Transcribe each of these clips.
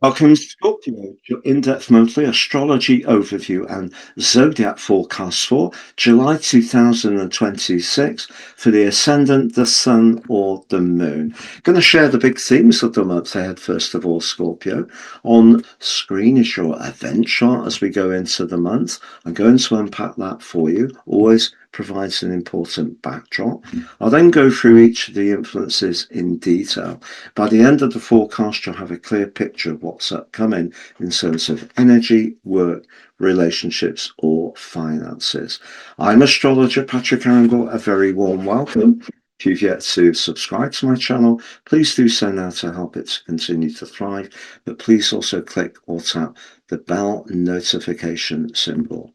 Welcome, Scorpio, your in-depth monthly astrology overview and zodiac forecast for July 2026 for the Ascendant, the Sun, or the Moon. Going to share the big themes of the month ahead, first of all, Scorpio. On screen is your event chart as we go into the month. I'm going to unpack that for you. Always provides an important backdrop. I'll then go through each of the influences in detail. By the end of the forecast, you'll have a clear picture of what's upcoming in terms of energy, work, relationships, or finances. I'm astrologer Patrick Arundell. A very warm welcome. If you've yet to subscribe to my channel, please do so now to help it to continue to thrive. But please also click or tap the bell notification symbol.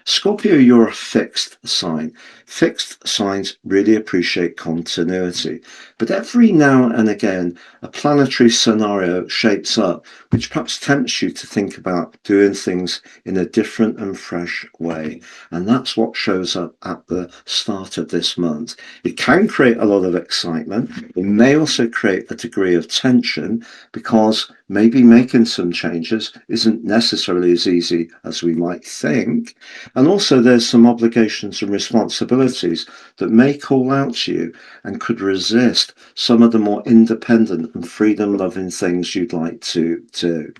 Scorpio, you're a fixed sign. Fixed signs really appreciate continuity. But every now and again, a planetary scenario shapes up, which perhaps tempts you to think about doing things in a different and fresh way. And that's what shows up at the start of this month. It can create a lot of excitement. It may also create a degree of tension because maybe making some changes isn't necessarily as easy as we might think. And also, there's some obligations and responsibilities that may call out to you and could resist some of the more independent and freedom loving things you'd like to do.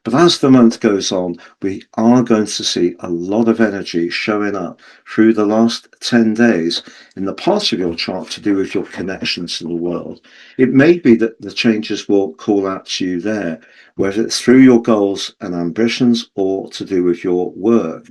But as the month goes on, we are going to see a lot of energy showing up through the last 10 days in the part of your chart to do with your connections to the world. It may be that the changes will call out to you there, whether it's through your goals and ambitions or to do with your work.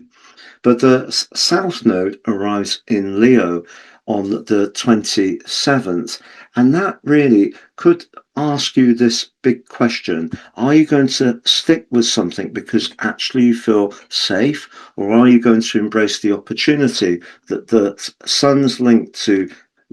But the South Node arrives in Leo on the 27th, and that really could ask you this big question. Are you going to stick with something because actually you feel safe, or are you going to embrace the opportunity that the Sun's linked to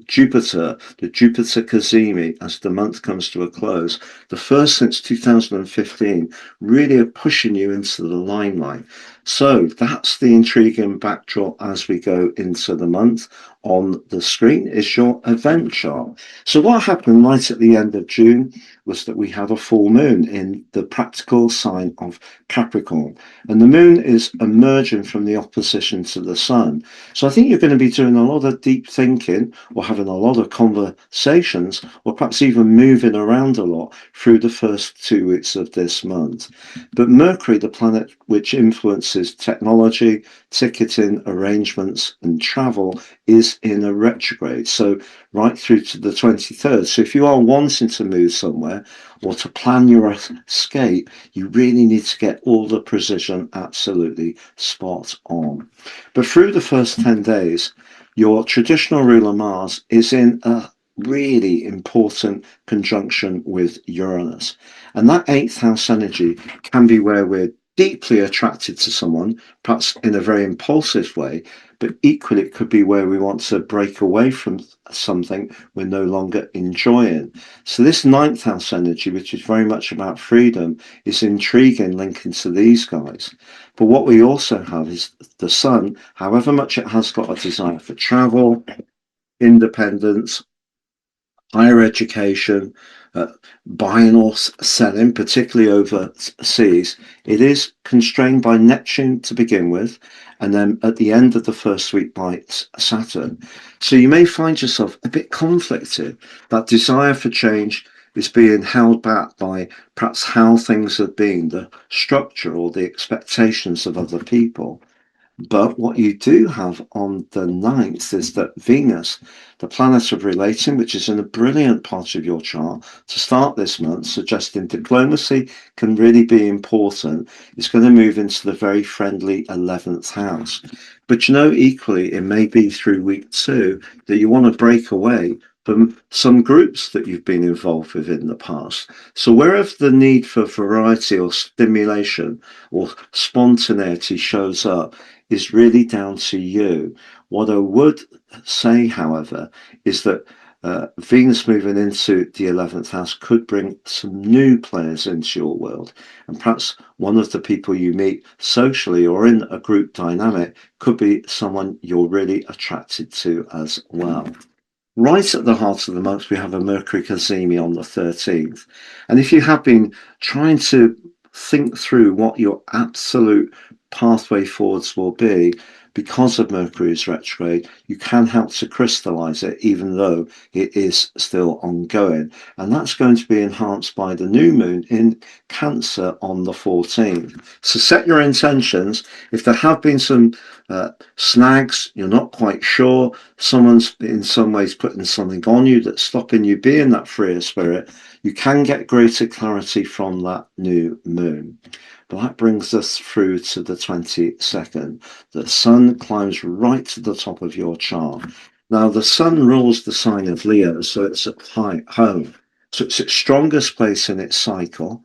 Jupiter, the Jupiter Cazimi, as the month comes to a close, the first since 2015, really are pushing you into the limelight. So that's the intriguing backdrop as we go into the month. On the screen is your event chart. So what happened right at the end of June was that we had a full moon in the practical sign of Capricorn, and the moon is emerging from the opposition to the sun. So I think you're going to be doing a lot of deep thinking or having a lot of conversations or perhaps even moving around a lot through the first 2 weeks of this month. But Mercury, the planet which influences technology, ticketing, arrangements, and travel, is in a retrograde. So right through to the 23rd. So if you are wanting to move somewhere or to plan your escape, you really need to get all the precision absolutely spot on. But through the first 10 days, your traditional ruler Mars is in a really important conjunction with Uranus. And that eighth house energy can be where we're deeply attracted to someone, perhaps in a very impulsive way, but equally it could be where we want to break away from something we're no longer enjoying. So this ninth house energy, which is very much about freedom, is intriguing linking to these guys. But what we also have is the sun, however much it has got a desire for travel, independence, higher education, buying or selling, particularly overseas, it is constrained by Neptune to begin with, and then at the end of the first week by Saturn. So you may find yourself a bit conflicted. That desire for change is being held back by perhaps how things have been, the structure or the expectations of other people. But what you do have on the 9th is that Venus, the planet of relating, which is in a brilliant part of your chart to start this month, suggesting diplomacy can really be important, is going to move into the very friendly 11th house. But equally, it may be through week 2 that you want to break away from some groups that you've been involved with in the past. So wherever the need for variety or stimulation or spontaneity shows up, is really down to you. What I would say, however, is that Venus moving into the 11th house could bring some new players into your world. And perhaps one of the people you meet socially or in a group dynamic could be someone you're really attracted to as well. Right at the heart of the month, we have a Mercury Cazimi on the 13th. And if you have been trying to think through what your absolute pathway forwards will be because of Mercury's retrograde, you can help to crystallize it, even though it is still ongoing. And that's going to be enhanced by the new moon in Cancer on the 14th. So set your intentions. If there have been some snags, you're not quite sure, someone's in some ways putting something on you that's stopping you being that freer spirit, you can get greater clarity from that new moon. But that brings us through to the 22nd. The sun climbs right to the top of your chart. Now, the sun rules the sign of Leo, so it's at home. So it's its strongest place in its cycle.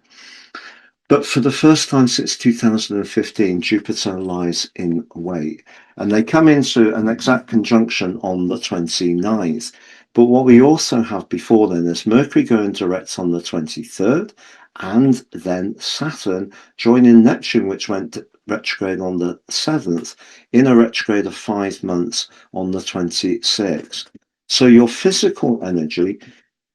But for the first time since 2015, Jupiter lies in wait. And they come into an exact conjunction on the 29th. But what we also have before then is Mercury going direct on the 23rd, and then Saturn joining Neptune, which went retrograde on the 7th, in a retrograde of 5 months on the 26th. So your physical energy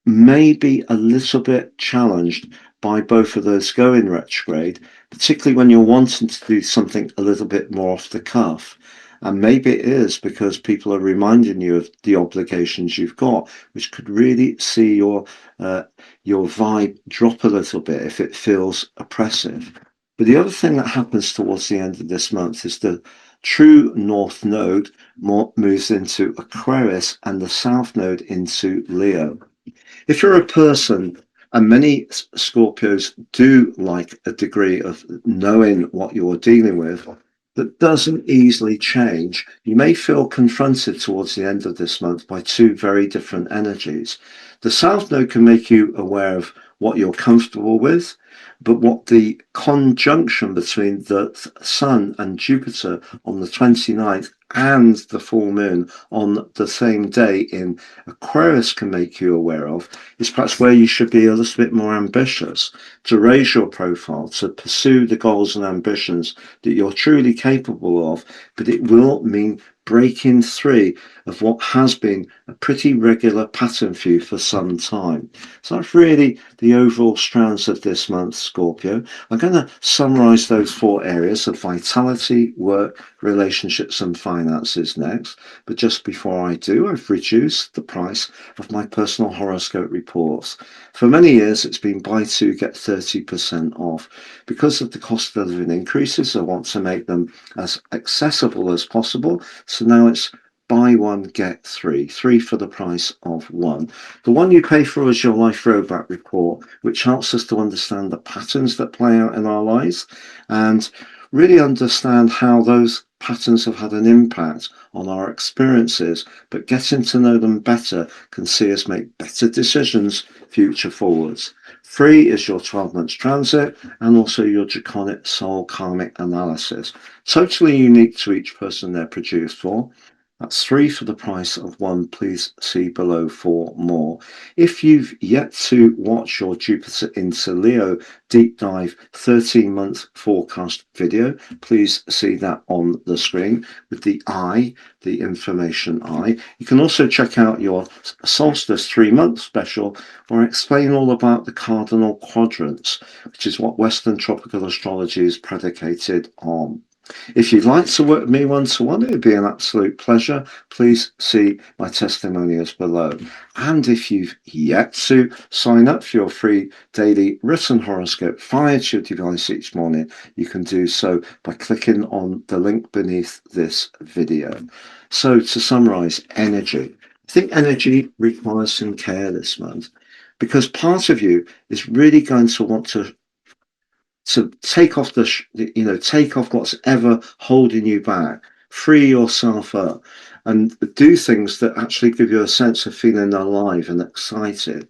may be a little bit challenged by both of those going retrograde, particularly when you're wanting to do something a little bit more off the cuff. And maybe it is because people are reminding you of the obligations you've got, which could really see your vibe drop a little bit if it feels oppressive. But the other thing that happens towards the end of this month is the true north node moves into Aquarius and the south node into Leo. If you're a person, and many Scorpios do like a degree of knowing what you're dealing with, that doesn't easily change, you may feel confronted towards the end of this month by two very different energies. The South Node can make you aware of what you're comfortable with, but what the conjunction between the Sun and Jupiter on the 29th and the full moon on the same day in Aquarius can make you aware of is perhaps where you should be a little bit more ambitious, to raise your profile, to pursue the goals and ambitions that you're truly capable of, but it will mean breaking free of what has been a pretty regular pattern for you for some time. So that's really the overall strands of this month, Scorpio. I'm going to summarize those four areas of vitality, work, relationships and finances next. But just before I do, I've reduced the price of my personal horoscope reports. For many years, it's been buy two, get 30% off. Because of the cost of living increases, I want to make them as accessible as possible. So now it's buy one, get three for the price of one. The one you pay for is your life roadmap report, which helps us to understand the patterns that play out in our lives and really understand how those patterns have had an impact on our experiences, but getting to know them better can see us make better decisions future forwards. Free is your 12 months transit and also your draconic soul karmic analysis. Totally unique to each person they're produced for. That's three for the price of one. Please see below for more. If you've yet to watch your Jupiter into Leo deep dive 13-month forecast video, please see that on the screen with the eye, the information eye. You can also check out your solstice 3-month special where I explain all about the cardinal quadrants, which is what Western tropical astrology is predicated on. If you'd like to work with me one-to-one, it would be an absolute pleasure. Please see my testimonials below. And if you've yet to sign up for your free daily written horoscope fired to your device each morning, you can do so by clicking on the link beneath this video. So to summarize, energy. I think energy requires some care this month because part of you is really going to want to take off take off what's ever holding you back, free yourself up and do things that actually give you a sense of feeling alive and excited.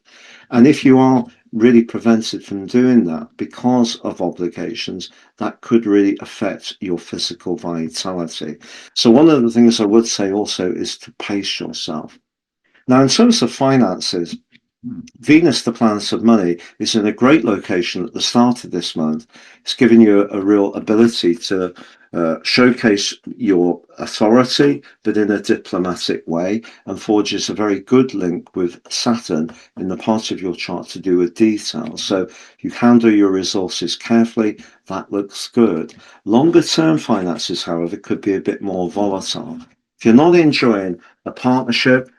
And if you are really prevented from doing that because of obligations, that could really affect your physical vitality. So one of the things I would say also is to pace yourself. Now, in terms of finances, Venus, the planet of money, is in a great location at the start of this month. It's giving you a real ability to showcase your authority, but in a diplomatic way, and forges a very good link with Saturn in the part of your chart to do with details. So you handle your resources carefully. That looks good. Longer term finances, however, could be a bit more volatile. If you're not enjoying a partnership,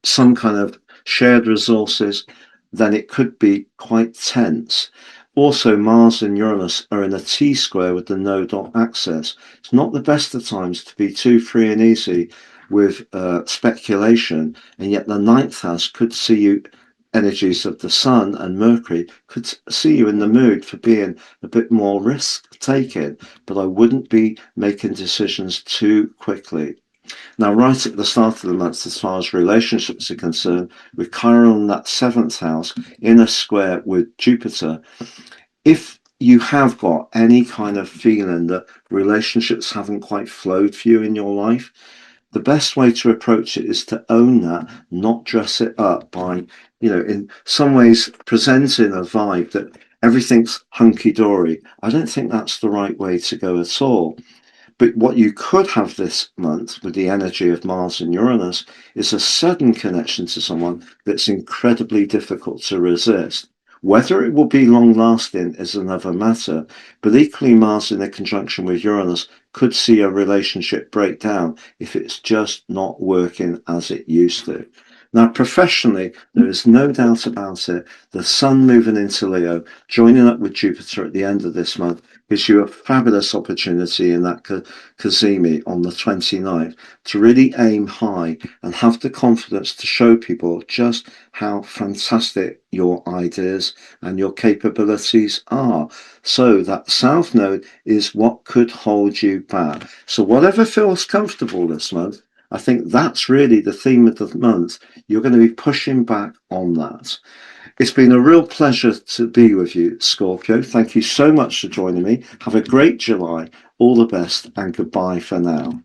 some kind of shared resources, then it could be quite tense. Also, Mars and Uranus are in a T square with the no dot axis. It's not the best of times to be too free and easy with speculation, and yet the ninth house could see you. Energies of the Sun and Mercury could see you in the mood for being a bit more risk taking, but I wouldn't be making decisions too quickly. Now, right at the start of the month, as far as relationships are concerned, with Chiron in that seventh house in a square with Jupiter, if you have got any kind of feeling that relationships haven't quite flowed for you in your life, the best way to approach it is to own that, not dress it up by, in some ways presenting a vibe that everything's hunky dory. I don't think that's the right way to go at all. But what you could have this month with the energy of Mars and Uranus is a sudden connection to someone that's incredibly difficult to resist. Whether it will be long lasting is another matter, but equally, Mars in a conjunction with Uranus could see a relationship break down if it's just not working as it used to. Now, professionally, there is no doubt about it. The Sun moving into Leo, joining up with Jupiter at the end of this month, gives you a fabulous opportunity in that Kazemi on the 29th to really aim high and have the confidence to show people just how fantastic your ideas and your capabilities are. So that South Node is what could hold you back. So whatever feels comfortable this month, I think that's really the theme of the month. You're going to be pushing back on that. It's been a real pleasure to be with you, Scorpio. Thank you so much for joining me. Have a great July. All the best and goodbye for now.